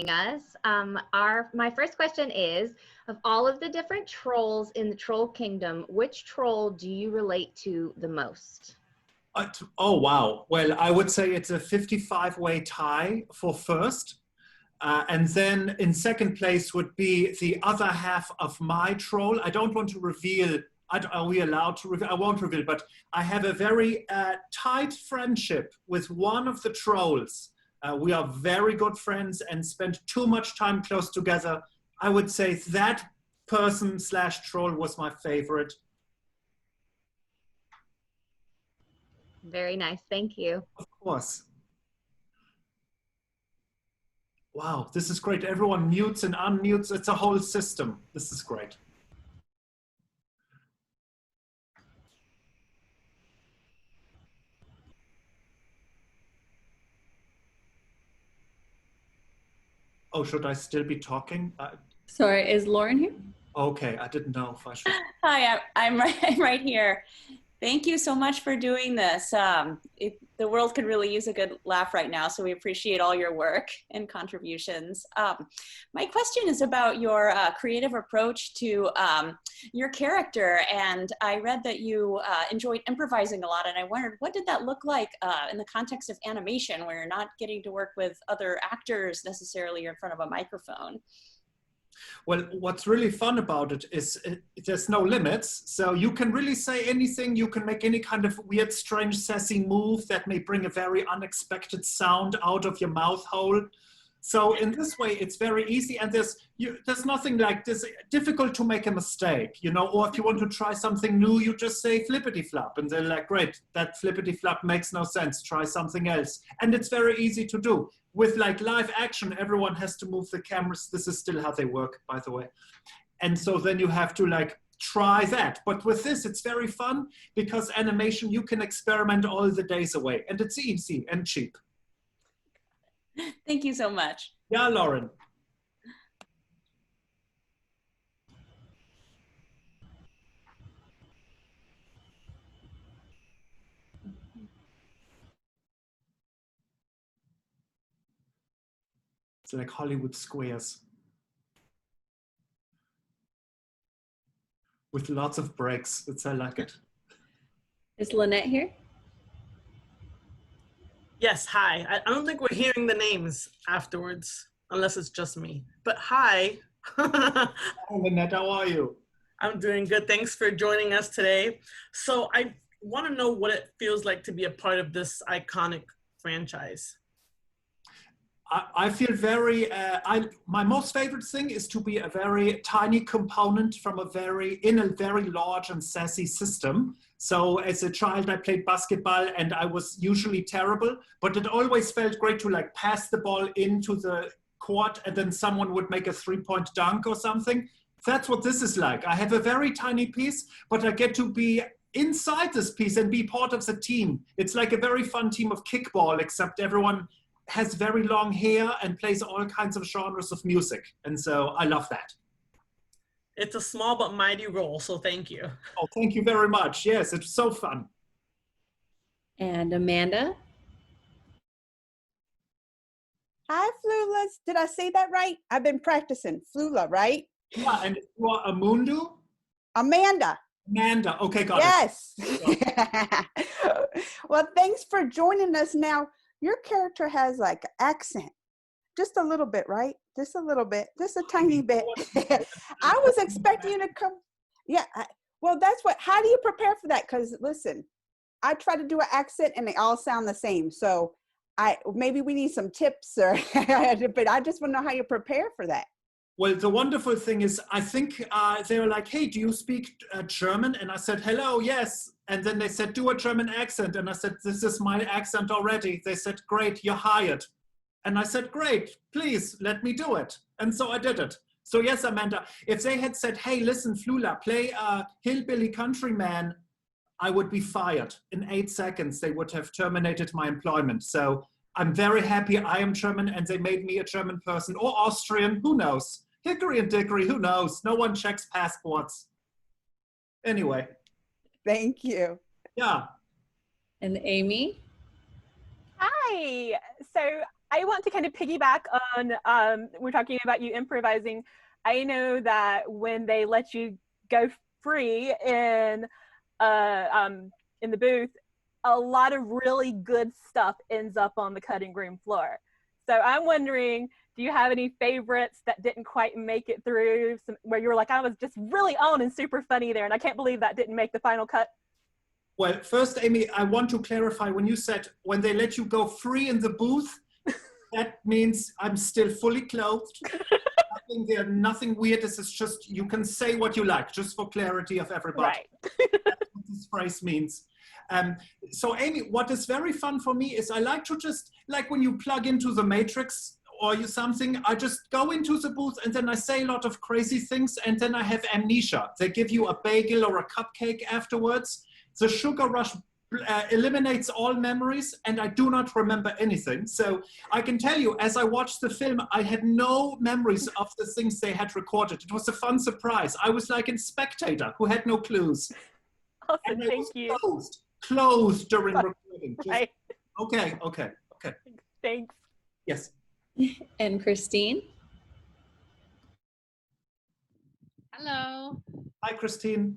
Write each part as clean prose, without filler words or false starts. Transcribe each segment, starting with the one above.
us. My first question is, of all of the different trolls in the troll kingdom, which troll do you relate to the most? Oh, wow. Well, I would say it's a 55-way tie for first. And then in second place would be the other half of my troll. I don't want to reveal, are we allowed to reveal? I won't reveal, but I have a very tight friendship with one of the trolls. We are very good friends and spend too much time close together. I would say that person / troll was my favorite. Very nice, thank you. Of course. Wow, this is great. Everyone mutes and unmutes. It's a whole system. This is great. Oh, should I still be talking? Sorry, is Lauren here? Okay, I didn't know if I should. Hi, I'm right here. Thank you so much for doing this. The world could really use a good laugh right now, so we appreciate all your work and contributions. My question is about your creative approach to your character, and I read that you enjoyed improvising a lot, and I wondered, what did that look like in the context of animation, where you're not getting to work with other actors necessarily or in front of a microphone? Well, what's really fun about it is there's no limits. So you can really say anything. You can make any kind of weird, strange, sassy move that may bring a very unexpected sound out of your mouth hole. So in this way, it's very easy. And there's nothing like this difficult to make a mistake, you know, or if you want to try something new, you just say flippity flop. And they're like, great, that flippity flop makes no sense. Try something else. And it's very easy to do. With like live action, everyone has to move the cameras. This is still how they work, by the way. And so then you have to like try that. But with this, it's very fun because animation, you can experiment all the days away and it's easy and cheap. Thank you so much. Yeah, Lauren. It's like Hollywood squares with lots of breaks. I like it. Is Lynette here? Yes, hi. I don't think we're hearing the names afterwards, unless it's just me. But hi. Hi, Lynette, how are you? I'm doing good. Thanks for joining us today. So I want to know what it feels like to be a part of this iconic franchise. I feel very, my most favorite thing is to be a very tiny component from in a very large and sassy system. So as a child, I played basketball and I was usually terrible, but it always felt great to like pass the ball into the court and then someone would make a 3-point dunk or something. That's what this is like. I have a very tiny piece, but I get to be inside this piece and be part of the team. It's like a very fun team of kickball, except everyone has very long hair and plays all kinds of genres of music. And so I love that. It's a small but mighty role, so thank you. Oh, thank you very much. Yes, it's so fun. And Amanda? Hi, Flula. Did I say that right? I've been practicing. Flula, right? Yeah, and you are Amundu? Amanda. Amanda, okay, got yes. it. Yes. Well, thanks for joining us. Now, your character has like accent. Just a little bit, right? Just a little bit, just a tiny bit. I was expecting you to come. Yeah, well, that's what, how do you prepare for that? Because listen, I try to do an accent and they all sound the same. So maybe we need some tips but I just want to know how you prepare for that. Well, the wonderful thing is, I think they were like, hey, do you speak German? And I said, hello, yes. And then they said, do a German accent. And I said, this is my accent already. They said, great, you're hired. And I said, great, please let me do it. And so I did it. So yes, Amanda, if they had said, hey, listen, Flula, play a hillbilly countryman, I would be fired. In 8 seconds, they would have terminated my employment. So I'm very happy I am German and they made me a German person or Austrian, who knows? Hickory and dickory, who knows? No one checks passports. Anyway. Thank you. Yeah. And Amy? Hi. So I want to kind of piggyback we're talking about you improvising. I know that when they let you go free in the booth, a lot of really good stuff ends up on the cutting room floor. So I'm wondering, do you have any favorites that didn't quite make it through, where you were like, I was just really on and super funny there, and I can't believe that didn't make the final cut? Well, first, Amy, I want to clarify when you said when they let you go free in the booth, that means I'm still fully clothed. Nothing weird. This is just, you can say what you like, just for clarity of everybody. Right. That's what this phrase means. So Amy, what is very fun for me is I like to just, like when you plug into the Matrix or something, I just go into the booth and then I say a lot of crazy things and then I have amnesia. They give you a bagel or a cupcake afterwards. The sugar rush eliminates all memories and I do not remember anything. So I can tell you, as I watched the film, I had no memories of the things they had recorded. It was a fun surprise. I was like a spectator who had no clues. Awesome, thank you. Closed during recording. Right. Okay. Thanks. Yes. And Christine? Hello. Hi, Christine.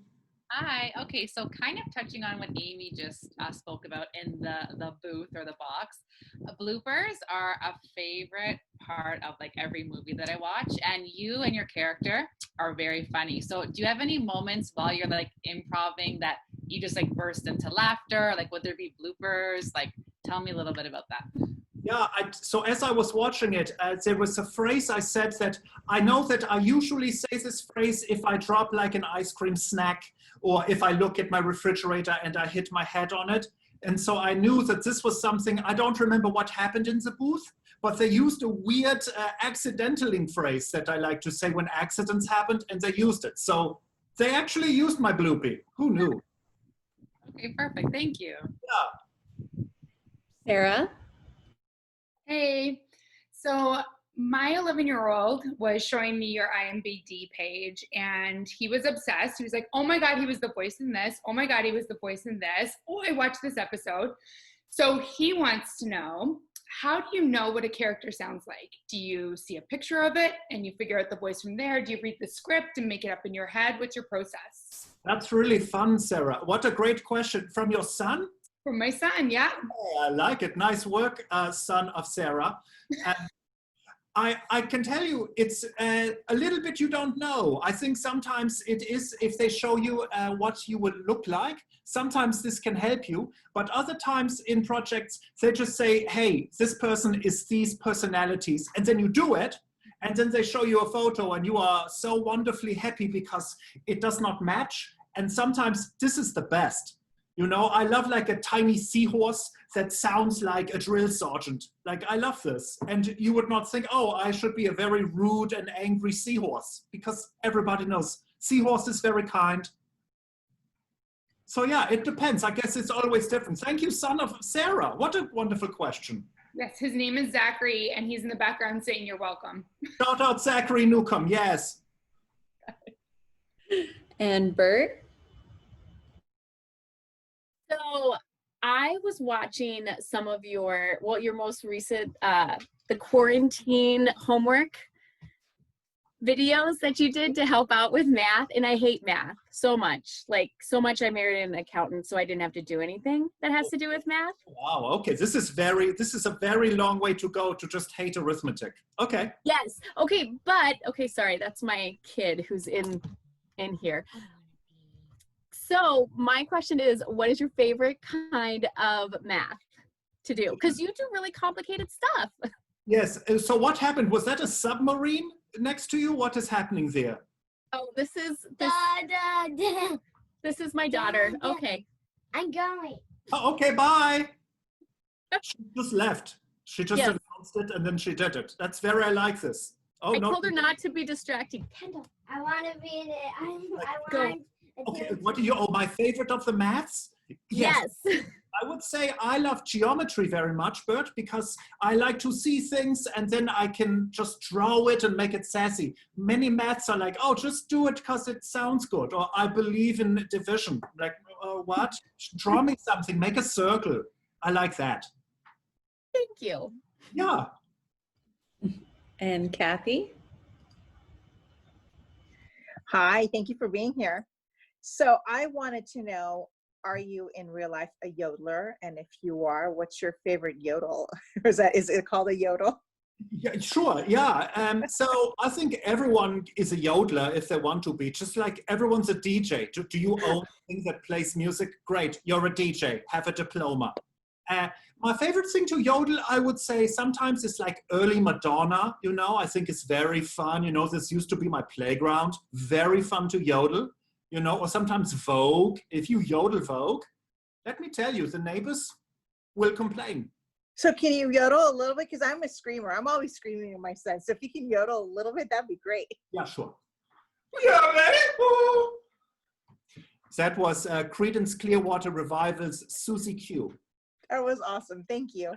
Hi. Okay, so kind of touching on what Amy just spoke about in the booth or the box, bloopers are a favorite part of like every movie that I watch, and you and your character are very funny. So do you have any moments while you're like improvising that you just like burst into laughter? Like would there be bloopers? Like tell me a little bit about that. Yeah, so as I was watching it, there was a phrase I said that I know that I usually say this phrase if I drop like an ice cream snack or if I look at my refrigerator and I hit my head on it. And so I knew that this was something, I don't remember what happened in the booth, but they used a weird accidentaling phrase that I like to say when accidents happened, and they used it. So they actually used my bloopy. Who knew? Okay, perfect. Thank you. Yeah. Sarah? Hey, so my 11-year-old was showing me your IMDb page and he was obsessed. He was like, oh my God, he was the voice in this. Oh my God, he was the voice in this. Oh, I watched this episode. So he wants to know, how do you know what a character sounds like? Do you see a picture of it and you figure out the voice from there? Do you read the script and make it up in your head? What's your process? That's really fun, Sarah. What a great question. From your son? From my son, yeah. Oh, I like it. Nice work, son of Sarah. I can tell you, it's a little bit you don't know. I think sometimes it is, if they show you what you would look like, sometimes this can help you. But other times in projects, they just say, hey, this person is these personalities. And then you do it. And then they show you a photo and you are so wonderfully happy because it does not match. And sometimes this is the best. You know, I love like a tiny seahorse that sounds like a drill sergeant. Like, I love this. And you would not think, oh, I should be a very rude and angry seahorse, because everybody knows seahorse is very kind. So yeah, it depends. I guess it's always different. Thank you, son of Sarah. What a wonderful question. Yes, his name is Zachary and he's in the background saying you're welcome. Shout out Zachary Newcomb, yes. And Bert? So I was watching some of your most recent, the quarantine homework videos that you did to help out with math. And I hate math so much, I married an accountant, so I didn't have to do anything that has to do with math. Wow, okay, this is a very long way to go to just hate arithmetic. Okay. Yes, okay, sorry, that's my kid who's in here. So my question is, what is your favorite kind of math to do? Because you do really complicated stuff. Yes, so what happened? Was that a submarine next to you? What is happening there? Oh, this is my daughter. Okay. I'm going. Oh, okay, bye. She just left. She just Yes. announced it and then she did it. That's very, I like this. Oh, I no. told her not to be distracting. Kendall, I want to be in it. Go. I want. Okay, what do you, oh, my favorite of the maths? Yes. I would say I love geometry very much, Bert, because I like to see things and then I can just draw it and make it sassy. Many maths are like, oh, just do it because it sounds good. Or I believe in division. Like, what? Draw me something, make a circle. I like that. Thank you. Yeah. And Kathy? Hi, thank you for being here. So I wanted to know, are you in real life a yodeler? And if you are, what's your favorite yodel? Or is it called a yodel? Yeah, sure. Yeah. So I think everyone is a yodeler if they want to be, just like everyone's a DJ. Do you own a thing that plays music? Great. You're a DJ. Have a diploma. My favorite thing to yodel, I would say, sometimes is like early Madonna, you know, I think it's very fun. You know, this used to be my playground. Very fun to yodel, you know, or sometimes Vogue. If you yodel Vogue, let me tell you, the neighbors will complain. So can you yodel a little bit? Because I'm a screamer. I'm always screaming in my son. So if you can yodel a little bit, that'd be great. Yeah, sure. That was Creedence Clearwater Revival's Susie Q. That was awesome. Thank you.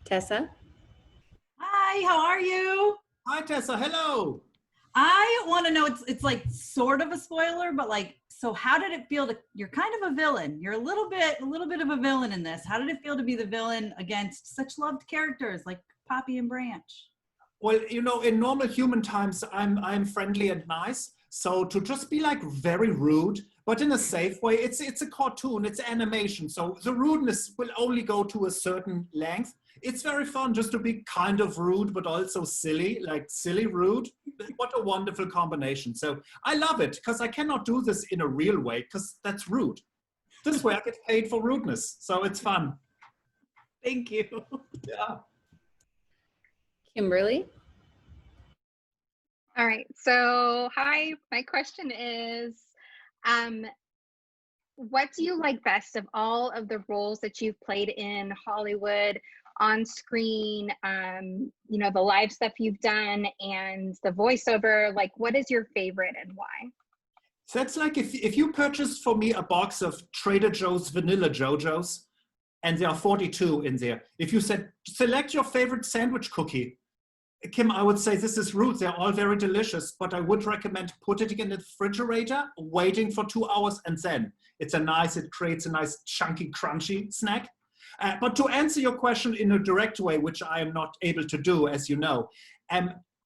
Tessa? Hi, how are you? Hi, Tessa. Hello. I want to know, it's like sort of a spoiler, but like, so how did it feel you're kind of a villain. You're a little bit of a villain in this. How did it feel to be the villain against such loved characters like Poppy and Branch? Well, you know, in normal human times, I'm friendly and nice. So to just be like very rude, but in a safe way, it's a cartoon, it's animation. So the rudeness will only go to a certain length. It's very fun just to be kind of rude, but also silly, like silly rude. What a wonderful combination. So I love it because I cannot do this in a real way because that's rude. This way I get paid for rudeness. So it's fun. Thank you. Yeah. Kimberly? All right, so hi, my question is, what do you like best of all of the roles that you've played in Hollywood, on screen, you know, the live stuff you've done and the voiceover, like what is your favorite and why? So that's like if you purchased for me a box of Trader Joe's Vanilla JoJo's, and there are 42 in there. If you said, select your favorite sandwich cookie, Kim, I would say this is rude. They're all very delicious, but I would recommend putting it in the refrigerator, waiting for 2 hours, and then it creates a nice chunky, crunchy snack. But to answer your question in a direct way, which I am not able to do, as you know,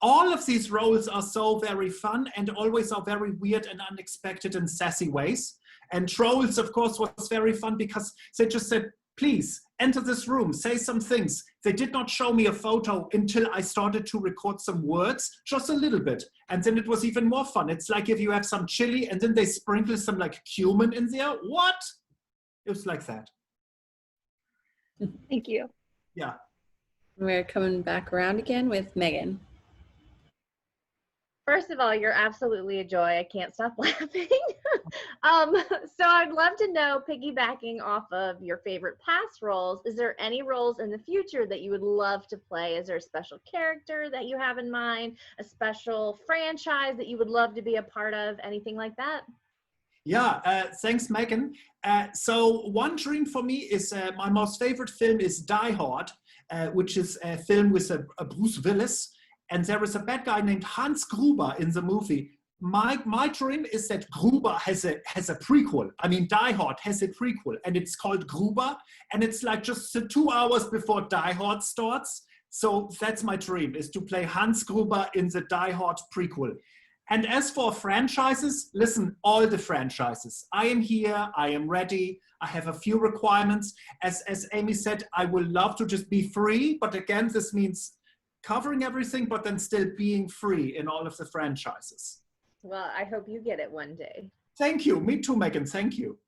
all of these roles are so very fun and always are very weird and unexpected and sassy ways. And Trolls, of course, was very fun because they just said, please enter this room, say some things. They did not show me a photo until I started to record some words, just a little bit. And then it was even more fun. It's like if you have some chili and then they sprinkle some like cumin in there. What? It was like that. Thank you. Yeah. We're coming back around again with Megan. First of all, you're absolutely a joy. I can't stop laughing. So I'd love to know, piggybacking off of your favorite past roles, is there any roles in the future that you would love to play? Is there a special character that you have in mind, a special franchise that you would love to be a part of, anything like that? Yeah, thanks, Megan. So one dream for me is, my most favorite film is Die Hard, which is a film with a Bruce Willis. And there is a bad guy named Hans Gruber in the movie. My dream is that Gruber has a prequel. I mean, Die Hard has a prequel, and it's called Gruber, and it's like just 2 hours before Die Hard starts. So that's my dream, is to play Hans Gruber in the Die Hard prequel. And as for franchises, listen, all the franchises. I am here, I am ready, I have a few requirements. As Amy said, I would love to just be free, but again, this means covering everything, but then still being free in all of the franchises. Well, I hope you get it one day. Thank you. Me too, Megan. Thank you.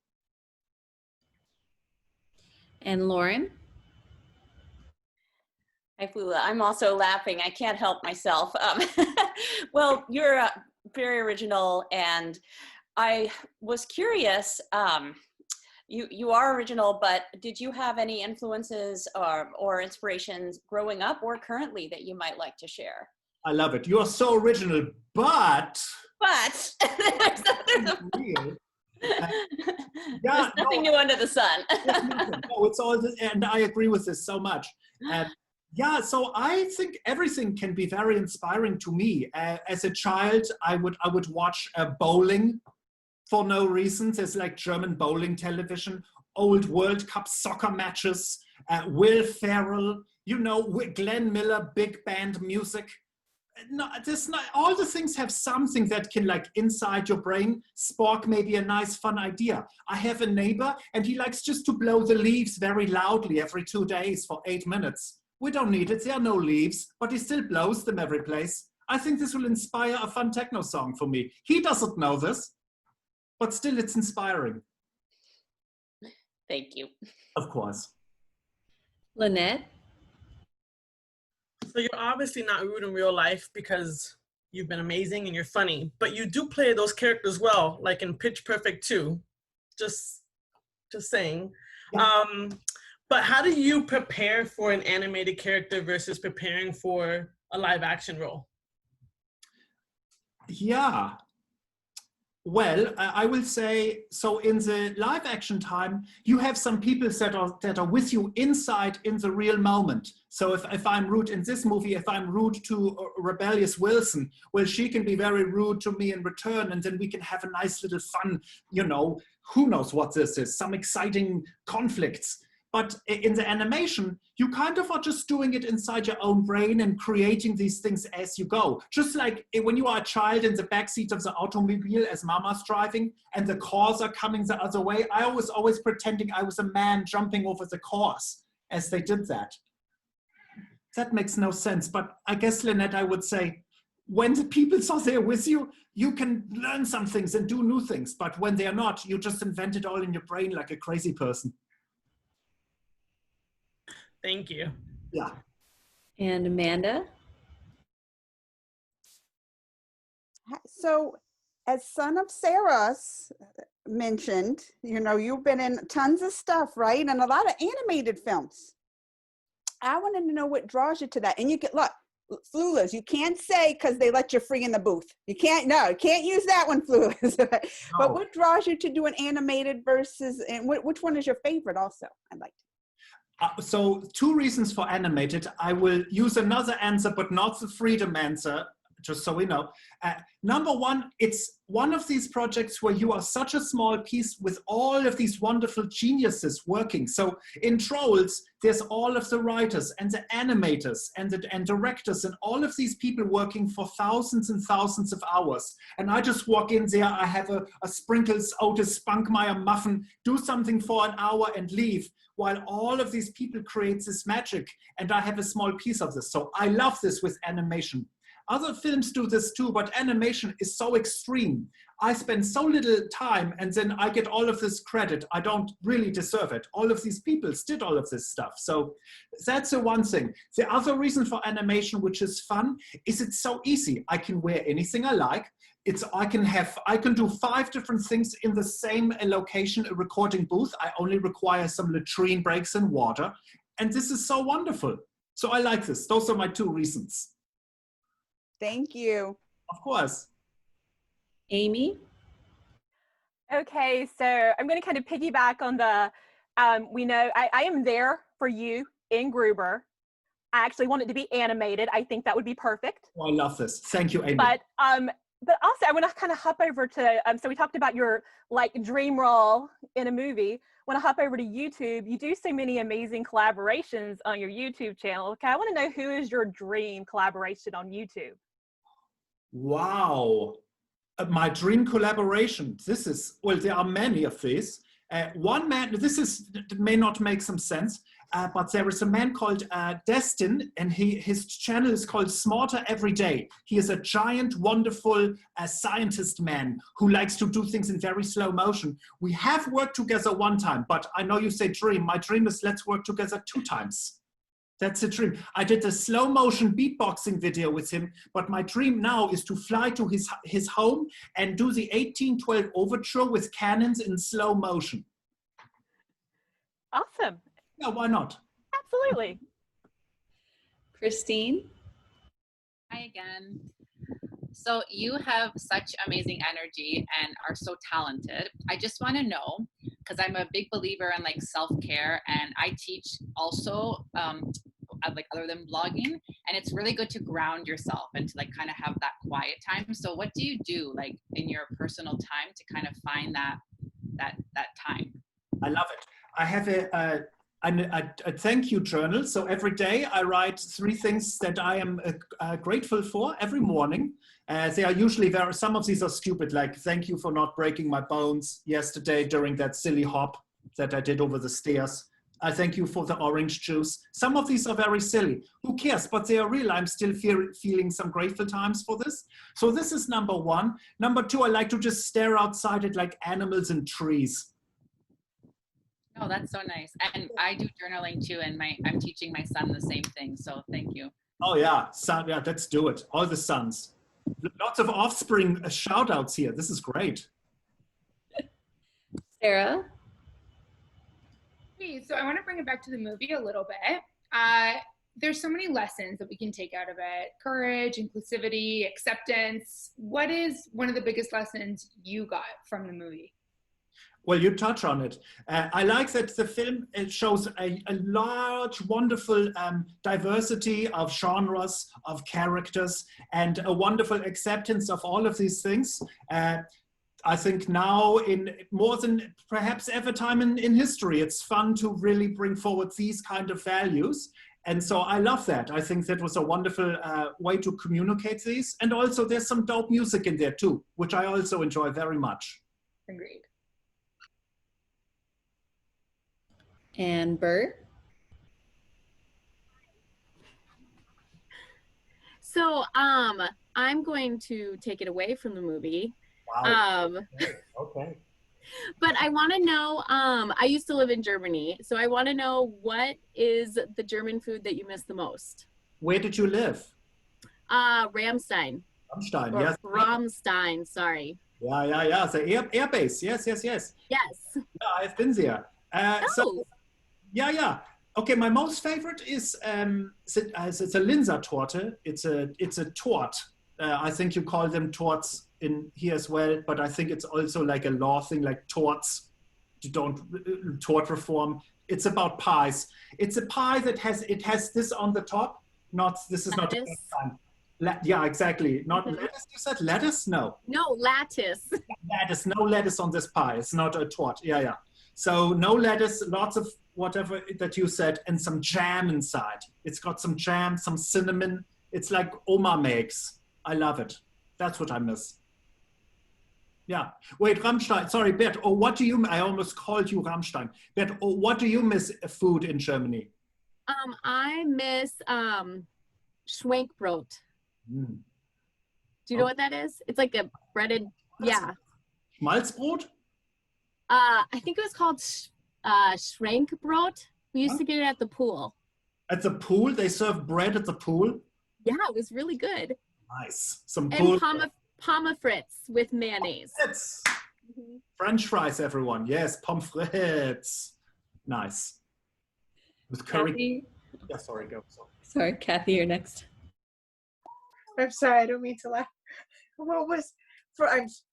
And Lauren? Hi, Flula. I'm also laughing. I can't help myself. Well, you're very original, and I was curious. You are original, but did you have any influences or inspirations growing up or currently that you might like to share? I love it. You are so original, but there's nothing new under the sun. No, it's all, and I agree with this so much. Yeah, so I think everything can be very inspiring to me. As a child, I would watch bowling for no reason. There's like German bowling television, old World Cup soccer matches, Will Ferrell, you know, Glenn Miller, big band music. No, this not, all the things have something that can like inside your brain spark maybe a nice fun idea. I have a neighbor and he likes just to blow the leaves very loudly every 2 days for 8 minutes. We don't need it, there are no leaves, but he still blows them every place. I think this will inspire a fun techno song for me. He doesn't know this, but still it's inspiring. Thank you. Of course. Lynette? So you're obviously not rude in real life because you've been amazing and you're funny, but you do play those characters well, like in Pitch Perfect 2. Just saying. But how do you prepare for an animated character versus preparing for a live action role? Yeah. Well, I will say, so in the live action time, you have some people that are with you inside in the real moment. So if I'm rude in this movie, if I'm rude to rebellious Wilson, well, she can be very rude to me in return, and then we can have a nice little fun, you know, who knows what this is, some exciting conflicts. But in the animation, you kind of are just doing it inside your own brain and creating these things as you go. Just like when you are a child in the backseat of the automobile as mama's driving and the cars are coming the other way, I was always pretending I was a man jumping over the cars as they did that. That makes no sense. But I guess, Lynette, I would say, when the people are there with you, you can learn some things and do new things. But when they're not, you just invent it all in your brain like a crazy person. Thank you. Yeah. And Amanda? So, as son of Sarah's mentioned, you know, you've been in tons of stuff, right? And a lot of animated films. I wanted to know what draws you to that. And you can, look, Flulas, you can't say because they let you free in the booth. You can't use that one, Flulas. But what draws you to do an animated versus, and which one is your favorite also? I'd like to. So 2 reasons for animated. I will use another answer, but not the freedom answer, just so we know. Number 1, it's one of these projects where you are such a small piece with all of these wonderful geniuses working. So in Trolls, there's all of the writers and the animators and directors and all of these people working for thousands and thousands of hours. And I just walk in there, I have a Sprinkles Otis Spunkmeyer muffin, do something for an hour and leave, while all of these people create this magic, and I have a small piece of this. So I love this with animation. Other films do this too, but animation is so extreme. I spend so little time and then I get all of this credit. I don't really deserve it. All of these people did all of this stuff. So that's the one thing. The other reason for animation, which is fun, is it's so easy. I can wear anything I like. I can do 5 different things in the same location, a recording booth. I only require some latrine breaks and water. And this is so wonderful. So I like this. Those are my 2 reasons. Thank you. Of course. Amy? Okay, so I'm going to kind of piggyback on the, we know, I am there for you in Gruber. I actually want it to be animated. I think that would be perfect. Oh, I love this. Thank you, Amy. But also I want to kind of hop over to, so we talked about your like dream role in a movie. I want to hop over to YouTube. You do so many amazing collaborations on your YouTube channel. Okay, I want to know who is your dream collaboration on YouTube? Wow. My dream collaboration. This is, well, there are many of these. One man, may not make some sense, but there is a man called Destin, and his channel is called Smarter Every Day. He is a giant, wonderful scientist man who likes to do things in very slow motion. We have worked together 1 time, but I know you say dream. My dream is let's work together 2 times. That's a dream. I did a slow motion beatboxing video with him, but my dream now is to fly to his home and do the 1812 overture with cannons in slow motion. Awesome. Yeah, why not? Absolutely. Christine? Hi again. So you have such amazing energy and are so talented. I just want to know, because I'm a big believer in like self-care, and I teach also like other than blogging, and it's really good to ground yourself and to like kind of have that quiet time. So what do you do like in your personal time to kind of find that time? I love it. I have a thank you journal. So every day I write 3 things that I am grateful for every morning. They are usually some of these are stupid, like thank you for not breaking my bones yesterday during that silly hop that I did over the stairs. I thank you for the orange juice. Some of these are very silly. Who cares? But they are real. I'm still feeling some grateful times for this. So this is number 1. Number 2, I like to just stare outside at like animals and trees. Oh, that's so nice. And I do journaling too, and I'm teaching my son the same thing. So thank you. Oh yeah, son, yeah, let's do it. All the sons. Lots of offspring shout outs here. This is great. Sara? So I want to bring it back to the movie a little bit. There's so many lessons that we can take out of it. Courage, inclusivity, acceptance. What is one of the biggest lessons you got from the movie? Well, you touch on it. I like that the film, it shows a large, wonderful diversity of genres, of characters, and a wonderful acceptance of all of these things. I think now, in more than perhaps ever time in history, it's fun to really bring forward these kind of values. And so I love that. I think that was a wonderful way to communicate these. And also there's some dope music in there too, which I also enjoy very much. Agreed. And Bert? So I'm going to take it away from the movie. Wow. Okay. But I want to know, I used to live in Germany, so I want to know, what is the German food that you miss the most? Where did you live? Ramstein. Ramstein, Or yes. Ramstein, sorry. Yeah. The air base. Yes. Yes. Yeah, I've been there. So, yeah. Okay, my most favorite is it's a Linzer Torte. It's a tort. I think you call them torts in here as well, but I think it's also like a law thing, like torts. You don't tort reform. It's about pies. It's a pie that has this on the top. This is not the first time. Yeah, exactly. Not lettuce. You said lettuce? No. No, lattice. Lettuce. No lettuce on this pie. It's not a tort. Yeah. So no lettuce. Lots of whatever that you said, and some jam inside. It's got some jam, some cinnamon. It's like Oma makes. I love it. That's what I miss. Yeah. Wait, Rammstein. Sorry, Bert. What do you? I almost called you Rammstein. Bert, what do you miss food in Germany? I miss Schwenkbrot. Do you know what that is? It's like a breaded, yeah. Schmalzbrot? I think it was called Schwenkbrot. We used to get it at the pool. At the pool? They serve bread at the pool? Yeah, it was really good. Nice. Some pool. And pommes frites with mayonnaise. French fries, everyone. Yes, pommes frites. Nice. With curry. Kathy? Yeah, sorry, go. Sorry, Kathy, you're next. I'm sorry, I don't mean to laugh. What was,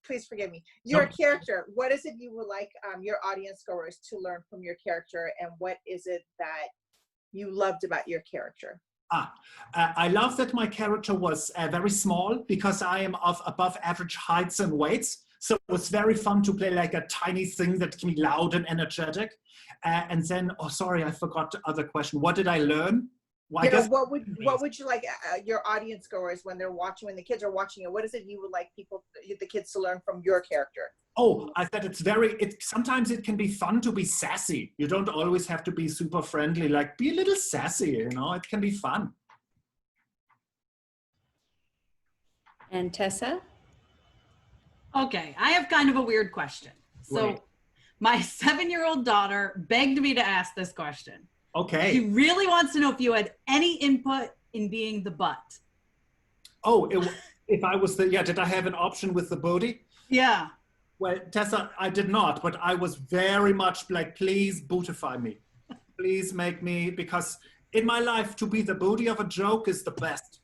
please forgive me. Your character, what is it you would like your audience goers to learn from your character, and what is it that you loved about your character? I love that my character was very small, because I am of above average heights and weights. So it was very fun to play like a tiny thing that can be loud and energetic. And then, sorry, I forgot the other question. What did I learn? Well, what would you like your audience goers, when the kids are watching it, what is it you would like the kids to learn from your character? I said sometimes it can be fun to be sassy. You don't always have to be super friendly, like be a little sassy, it can be fun. And Tessa? Okay, I have kind of a weird question. So my 7-year-old daughter begged me to ask this question. Okay. She really wants to know if you had any input in being the butt. If I was did I have an option with the booty? Yeah. Well, Tessa, I did not, but I was very much like, please bootify me. Please make me, because in my life, to be the booty of a joke is the best.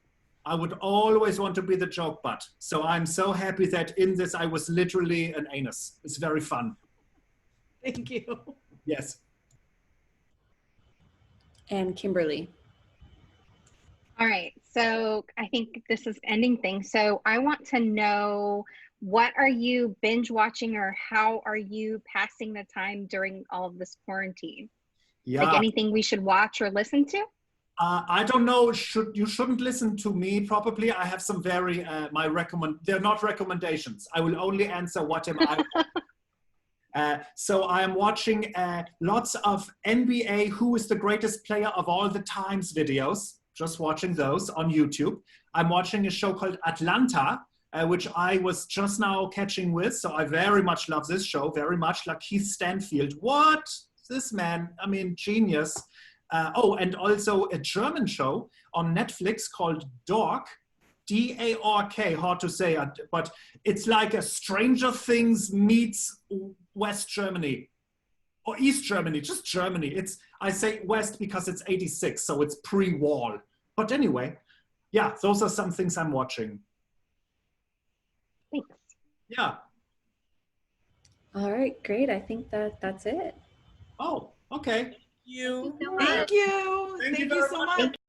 I would always want to be the joke butt. So I'm so happy that in this, I was literally an anus. It's very fun. Thank you. Yes. And Kimberly. All right, so I think this is ending thing. So I want to know, what are you binge watching, or how are you passing the time during all of this quarantine? Yeah. Like anything we should watch or listen to? I don't know. You shouldn't listen to me. Probably, I have some very They're not recommendations. I will only answer what am I. So I am watching lots of NBA Who is the Greatest Player of All the Times videos. Just watching those on YouTube. I'm watching a show called Atlanta, which I was just now catching with. So I very much love this show. Very much like Keith Stanfield. What? This man, I mean, genius. And also a German show on Netflix called Dork, D-A-R-K, hard to say, but it's like a Stranger Things meets West Germany or East Germany, just Germany. I say West because it's 86, so it's pre-wall. But anyway, yeah, those are some things I'm watching. Thanks. Yeah. All right, great. I think that's it. Oh, okay. You. Thank you. Thank you so much.